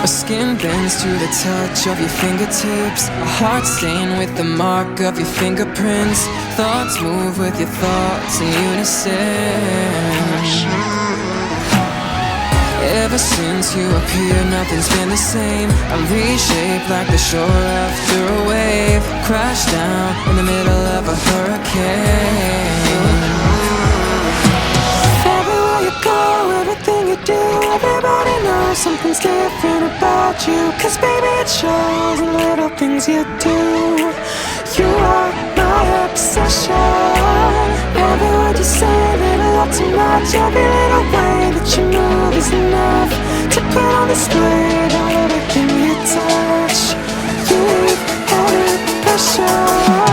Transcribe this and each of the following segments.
Our skin bends to the touch of your fingertips. Our hearts stain with the mark of your fingerprints. Thoughts move with your thoughts in unison. Ever since you appeared, nothing's been the same. I'm reshaped like the shore after a wave. Crashed down in the middle of a hurricane. Everywhere you go, everything you do, everybody knows something's different about you. Cause baby it shows in little things you do. You are my obsession. Every word you say, little not too much. Every little way that you move is enough to put on display about everything you touch. You leave every impression.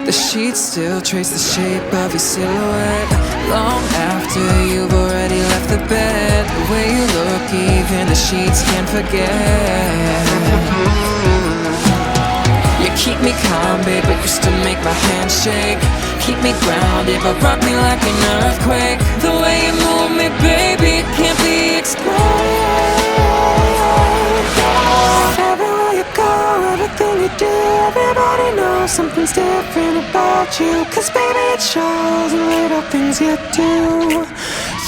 The sheets still trace the shape of your silhouette long after you've already left the bed. The way you look, even the sheets can't forget. You keep me calm, babe, but you still make my hands shake. Keep me grounded, but rock me like an earthquake. The way you move me, baby, it can't be explained. Everywhere you go, everything you do, everybody knows something's different about you. Cause baby it shows in little things you do.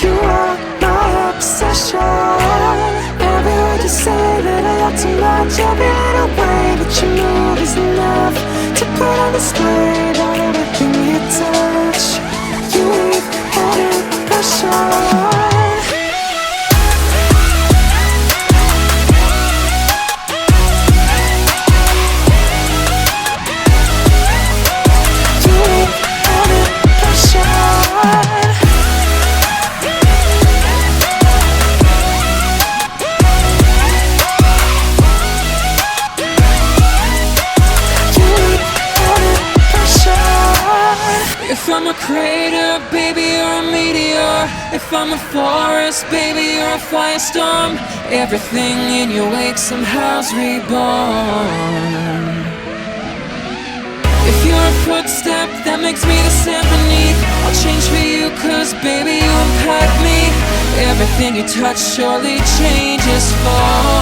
You are my obsession. Every word you say, little not too much. Every little way that you move is enough to put on display about everything you touch. You leave an impression. If I'm a crater, baby, you're a meteor. If I'm a forest, baby, you're a firestorm. Everything in your wake somehow's reborn. If you're a footstep, that makes me the sand beneath. I'll change for you, cause baby, you impact me. Everything you touch surely changes for